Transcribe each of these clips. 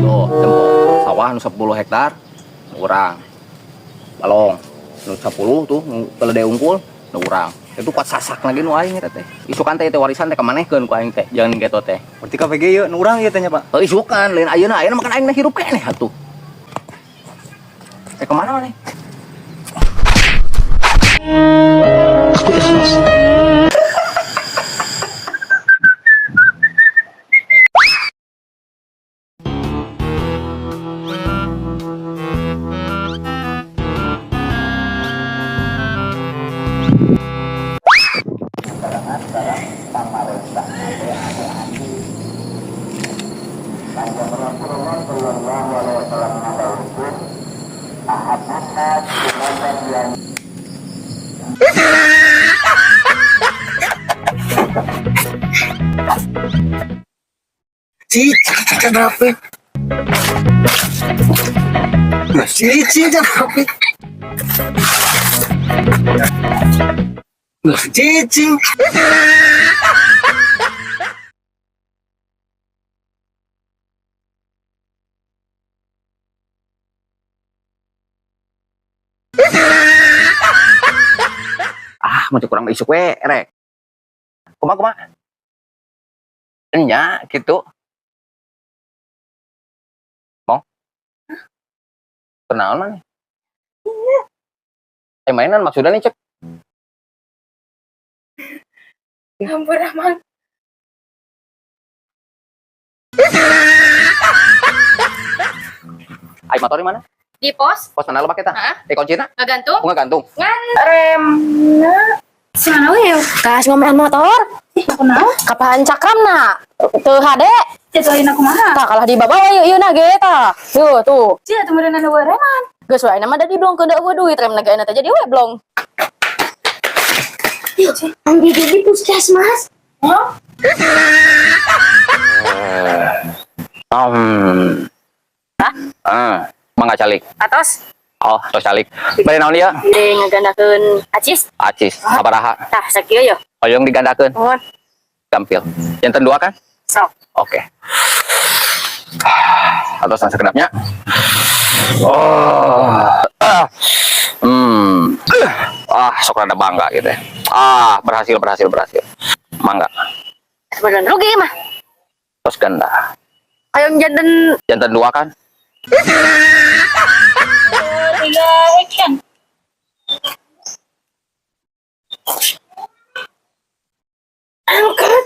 tuh tempo sawah nu 10 hektar urang balong nu 10 tuh keledai unggul nu urang itu kuat sasak lagi nu aing eta teh isukan teh warisan teh kamanehkeun ku aing teh jangan gitu teh Berarti KPG yeuh nu urang ieu teh nya, Pak. isukan lain ayeuna makan aing hirup keneh atuh kemana maneh aku ikhlas. Cici kan rapi. Cici kan rapi. Cici. Masih kurang isuk we rek kumaha nya gitu mau kenal mana mainan maksudnya nih cek Ampun Rahman. ai motor di mana Di pos mana lo pakai ta kuncina ngegantung. bunga gantung Remna si mana we? Kas ngomel motor, Kenal? kapan cakramna? Teu hade, Jatuhin aku mah. tah kalah di bawah we ieu na ge tah. Tuh. Cia teu meureun anu Reman. Geus wae na mah da diblong keunda eueuh duit rem nagaeuna teh jadi we blong. Ambil di puskesmas. Oh? mangga calik Atos, oh tos calik bari naon dia de ngagandakeun acis. acis sabaraha Tah sakieu yo. hoyong digandakeun Mohon. gampil janten 2 kan Sok. oke atau sang sekedapnya sok rada bangga gitu ya. Berhasil mangga Sebenarnya rugi mah. terus ganda Hayang janten 2 kan 3 action. Angkat.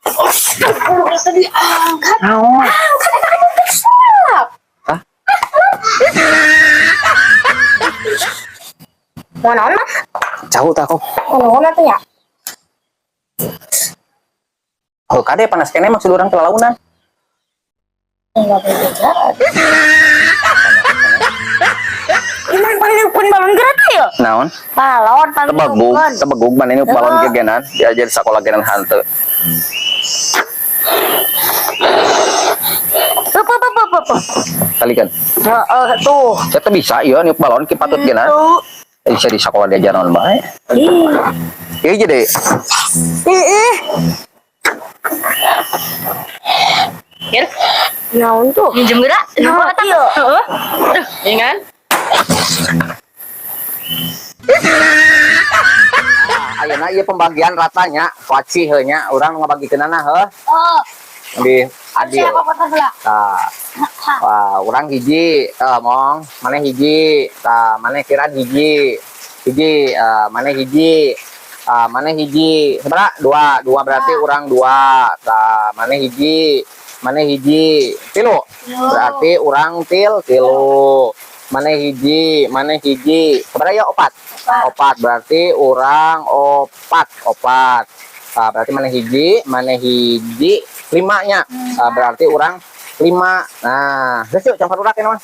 Astagfirullah tadi angkat. Angkat. Siap. Hah? Mana mah? jauh tak kok Ono teh ya. oh kade panas kene maksud orang kelalaunan Enggak boleh jalan. Iman paling pun balon gerak ya? naon Balon paling tebegug mana ini balon gegenan diajar sekolah genan hante kalikan tuh. saya bisa iya nih balon ki patut genan bisa di sekolah diajar naon bae iya jadi Naon tuh? Minjem gerak. Nah, iya. Heeh. Iya kan? ayeuna ieu pembagian ratanya waci heunya urang ngabagikeunana heuh Oh. di adil Siapa potong lah? tah wah urang hiji mong maneh hiji tah maneh kiran hiji maneh hiji maneh hiji sabaraha 2 berarti urang 2 tah maneh hiji tilu berarti urang tilu maneh hiji sabaraha ya 4 berarti urang 4 berarti maneh hiji 5 nya berarti urang 5 nah geus yuk campur urak mah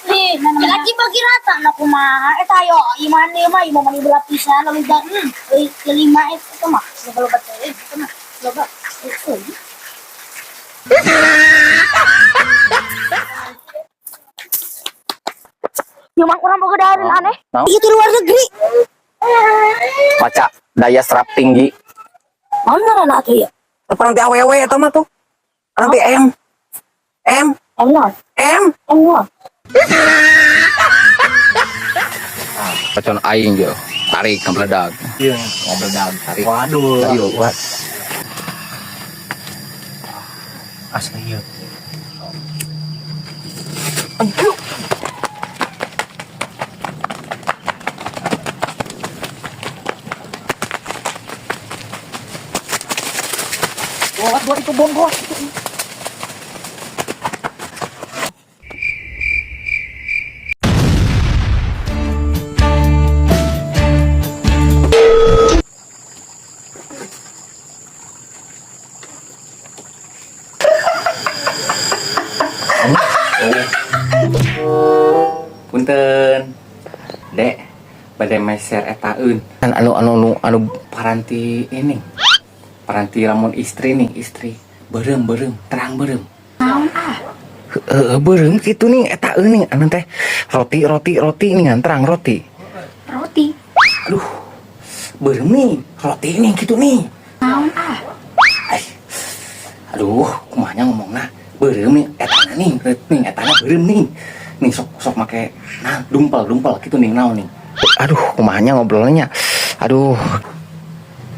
Lagi bagi rata na kumaha eta yo iman ieu mah ieu mah belah pisan lalu dan kelima itu mah kalau betul itu mah coba itu Cuma kurang boga dahareun aneh. itu luar negeri baca daya serap tinggi Naon ngaranna atuh ya? perang di awewe eta mah tuh Nanti em Allah. em Allah. Pacon aing jo. Tarik ke meledak. Iya. Meledak tarik. Waduh. Ayo, buat. Asli ya. Buat itu bom bos. Punten. Dek, badai meser eta eun. Kan anu paranti ini. Paranti lamun istri nih, istri. Berem, terang berem. Naon ah? Berem gitu nih eta eun nih anu teh. Roti nih terang roti. Roti. Aduh. Berem nih, roti nih gitu nih. Naon ah? Ay. Aduh, kumanya ngomongna. Berem nih etana nih etana berem nih. Nih sok make nah dumpel gitu nih naon nih. Aduh, kumanya ngobrolnya. Aduh.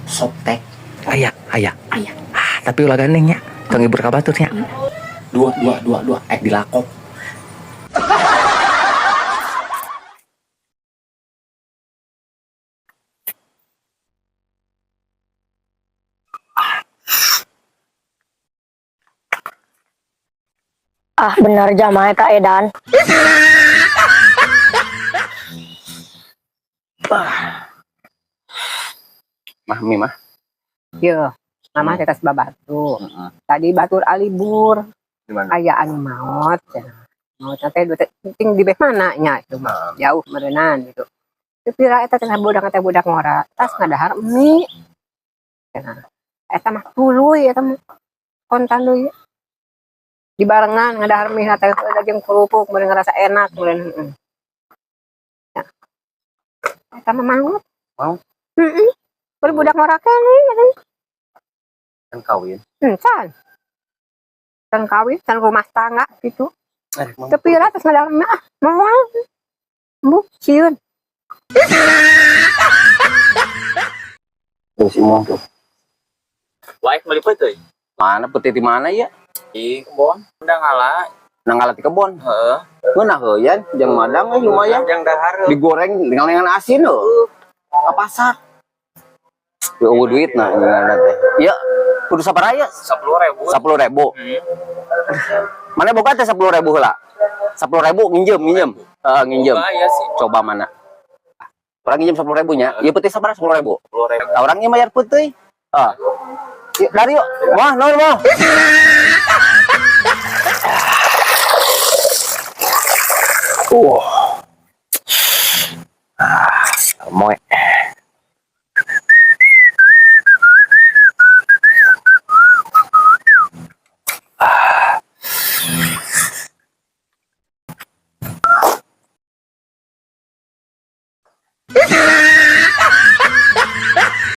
Soptek. Aya. Ah, tapi ulah gandeng ya. Kang ibu kabaturnya. Dua. Dilakop. Ah bener jamaah eta edan. Mah. Iya, mama tetes babatu. Tadi batur alibur. Gimana? Aya anu maot. Maot teh ting di beh mana nya itu mah. Jauh meureunan gitu. Pira eta teh budak ngora. Tas ngadahar mie. Cenah. Eta mah tuluy eta mah kontan deui. Di barengan ngadahar mie teh daging kerupuk meureun ngerasa enak meureun heeh. Ya. Eta mah maot. Mau? Heeh. Budak ngora keneh. Kan kawin. Can kawin, can rumah tangga gitu. Mau. Kepira terus ngadahar mie ah. Moal. Bu, sieun. Tuh si Mong tuh. Waik melipet euy. Mana putih di mana ya? Di kebon. Udah ngalah. Nanggalat di kebon. Heeh. Ngeunah heuyan, jeung madang lumayan. Yang dahar. Digoreng dengan asin loh. Ke pasar. Ya eueuh duit nah teh. Ya, kudu sabaraha ya? 10.000. 10.000. Mana boga teh 10.000 heula? 10.000 nginjem. Nginjem. Iya sih. Coba mana? Orang nginjem 10.000 nya. Ieu peuting sabaraha 10.000? 10.000. Tah urang ieu bayar peuting. Yuk, dari yuk. Wah, naon mah? Moe.